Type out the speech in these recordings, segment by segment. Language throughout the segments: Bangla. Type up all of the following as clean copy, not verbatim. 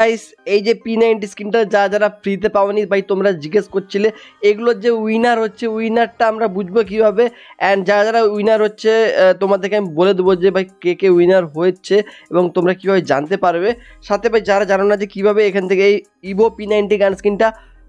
গাইস এই যে P90 স্কিনটা যারা ফ্রিতে পাওনি ভাই তোমরা জিজ্ঞেস করছিলে এগুলোর যে উইনার হচ্ছে উইনারটা আমরা বুঝবো কিভাবে অ্যান্ড যারা উইনার হচ্ছে তোমাদেরকে আমি বলে দেবো যে ভাই কে উইনার হয়েছে এবং তোমরা কীভাবে জানতে পারবে। সাথে ভাই যারা জানো না যে কীভাবে এখান থেকে এই ইভো P90 গান স্কিনটা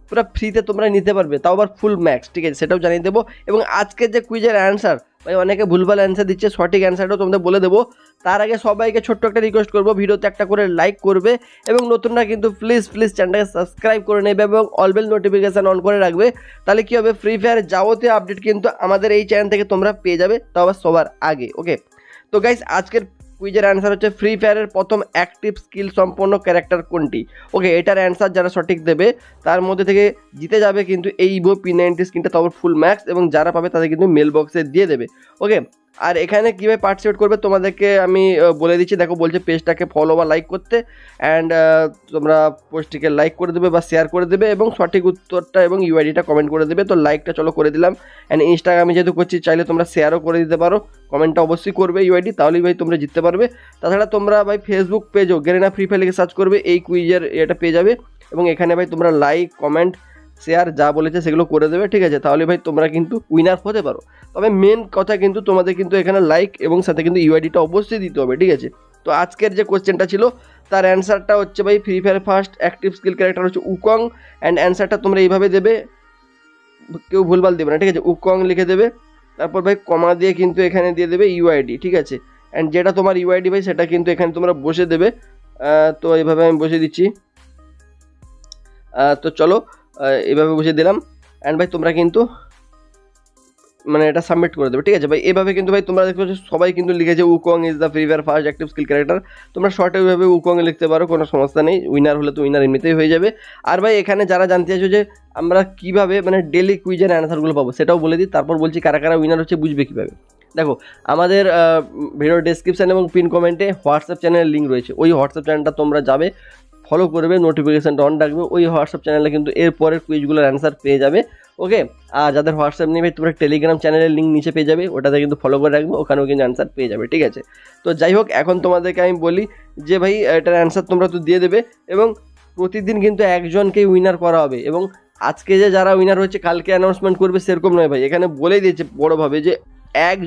পুরো ফ্রিতে তোমরা নিতে পারবে, তাও আবার ফুল ম্যাক্স, ঠিক আছে, সেটাও জানিয়ে দেবো। এবং আজকের যে কুইজের অ্যান্সার ভাই অনেকে ভুলভাল অ্যান্সার দিচ্ছে, সঠিক অ্যান্সারটাও তোমাদের বলে দেবো। তার আগে সবাইকে ছোট্ট একটা রিকোয়েস্ট করবো, ভিডিওতে একটা করে লাইক করবে এবং নতুনরা কিন্তু প্লিজ চ্যানেলটাকে সাবস্ক্রাইব করে নেবে এবং অল বেল নোটিফিকেশান অন করে রাখবে। তাহলে কী হবে, ফ্রি ফায়ার যাবতীয় আপডেট কিন্তু আমাদের এই চ্যানেল থেকে তোমরা পেয়ে যাবে, তাও আবার সবার আগে। ওকে, তো গাইস আজকের কুইজের অ্যান্সার হচ্ছে ফ্রি ফায়ারের প্রথম অ্যাক্টিভ স্কিল সম্পন্ন ক্যারেক্টার কোনটি। ওকে, এটার অ্যান্সার যারা সঠিক দেবে তার মধ্যে থেকে জিতে যাবে কিন্তু এই ইভো P90 স্কিনটা, তবে ফুল ম্যাক্স, এবং যারা পাবে তাদের কিন্তু মেল বক্সে দিয়ে দেবে। ওকে, আর এখানে কীভাবে পার্টিসিপেট করবে তোমাদেরকে আমি বলে দিচ্ছি। দেখো বলছে পেজটাকে ফলো বা লাইক করতে, অ্যান্ড তোমরা পোস্টটিকে লাইক করে দেবে বা শেয়ার করে দেবে এবং সঠিক উত্তরটা এবং ইউআইডিটা কমেন্ট করে দেবে। তো লাইকটা চলো করে দিলাম, অ্যান্ড ইনস্টাগ্রামে যেহেতু করছি চাইলে তোমরা শেয়ারও করে দিতে পারো, কমেন্টটা অবশ্যই করবে ইউআইডি, তাহলেই ভাই তোমরা জিততে পারবে। তাছাড়া তোমরা ভাই ফেসবুক পেজও গেরিনা ফ্রি ফায়ার লিখে সার্চ করবে, এই কুইজের এটা পেয়ে যাবে এবং এখানে ভাই তোমরা লাইক কমেন্ট শেয়ার যা বলেছে সেগুলো করে দেবে, ঠিক আছে, তাহলে ভাই তোমরা কিন্তু উইনার হতে পারো। তবে মেন কথা কিন্তু তোমাদের কিন্তু এখানে লাইক এবং সাথে কিন্তু ইউআইডিটা অবশ্যই দিতে হবে, ঠিক আছে। তো আজকের যে কোশ্চেনটা ছিল তার অ্যান্সারটা হচ্ছে ভাই free fire first active skill character হচ্ছে উকং, অ্যান্ড অ্যান্সারটা তোমরা এইভাবে দেবে, কেউ ভুলভাল দেবে না, ঠিক আছে, উকং লিখে দেবে, তারপর ভাই কমা দিয়ে কিন্তু এখানে দিয়ে দেবে ইউআইডি, ঠিক আছে, অ্যান্ড যেটা তোমার ইউআইডি ভাই সেটা কিন্তু এখানে তোমরা বসে দেবে। তো এইভাবে আমি বসে দিচ্ছি, তো চলো এভাবে বসে দিলাম, অ্যান্ড ভাই তোমরা কিন্তু মানে এটা সাবমিট করে দেবে, ঠিক আছে ভাই। এভাবে কিন্তু ভাই তোমরা দেখতে পাচ্ছ সবাই কিন্তু লিখেছে উকং is the free fire first active skill character, তোমরা শর্টে ওইভাবে উকং লিখতে পারো, কোনো সমস্যা নেই, উইনার হলে তো উইনার এমনিতেই হয়ে যাবে। আর ভাই এখানে যারা জানতে চাইছো যে আমরা কীভাবে মানে ডেলি কুইজের অ্যান্সারগুলো পাবো সেটাও বলে দিই, তারপর বলছি কারা উইনার হচ্ছে বুঝবে কীভাবে। দেখো আমাদের ভিডিওর ডেসক্রিপশান এবং পিন কমেন্টে হোয়াটসঅ্যাপ চ্যানেলের লিঙ্ক রয়েছে, ওই হোয়াটসঅ্যাপ চ্যানেলটা তোমরা যাবে, ফলো করবে, নোটিফিকেশানটা অন রাখবে, ওই হোয়াটসঅ্যাপ চ্যানেলে কিন্তু এরপরের কুইজগুলোর অ্যান্সার পেয়ে যাবে। ওকে, আর যাদের হোয়াটসঅ্যাপ নেবে তোমরা টেলিগ্রাম চ্যানেলের লিঙ্ক নিচে পেয়ে যাবে, ওটাতে কিন্তু ফলো করে রাখবে, ওখানেও কিন্তু অ্যান্সার পেয়ে যাবে, ঠিক আছে। তো যাই হোক, এখন তোমাদেরকে আমি বলি যে ভাই এটার অ্যান্সার তোমরা তো দিয়ে দেবে এবং প্রতিদিন কিন্তু একজনকেই উইনার করা হবে, এবং আজকে যে যারা উইনার হচ্ছে কালকে অ্যানাউন্সমেন্ট করবে সেরকম নয় ভাই, এখানে বলেই দিয়েছে বড়োভাবে যে 1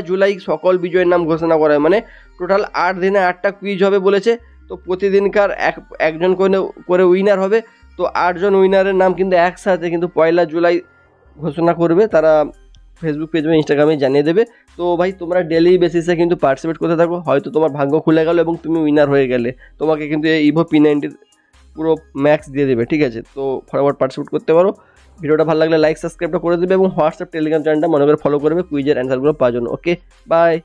জুলাই সকল বিজয়ের নাম ঘোষণা করা হয়, মানে টোটাল 8 দিনে 8টা কুইজ হবে বলেছে। তো প্রতিদিনকার একজন করে উইনার হবে, তো 8 জন উইনারের নাম কিন্তু একসাথে কিন্তু 1 জুলাই ঘোষণা করবে, তারা ফেসবুক পেজ বা ইনস্টাগ্রামে জানিয়ে দেবে। তো ভাই তোমরা ডেলি বেসিসে কিন্তু পার্টিসিপেট করতে থাকো, হয়তো তোমার ভাগ্য খুলে গেল এবং তুমি উইনার হয়ে গেলে, তোমাকে কিন্তু এই ইভো P90 পুরো ম্যাক্স দিয়ে দেবে, ঠিক আছে। তো ফটাফট পার্টিসিপেট করতে পারো। ভিডিওটা ভালো লাগলে লাইক সাবস্ক্রাইবটা করে দেবে এবং হোয়াটসঅ্যাপ টেলিগ্রাম চ্যানেলটা মনে করে ফলো করবে কুইজের অ্যান্সারগুলো পাওয়ার জন্য। ওকে, বাই।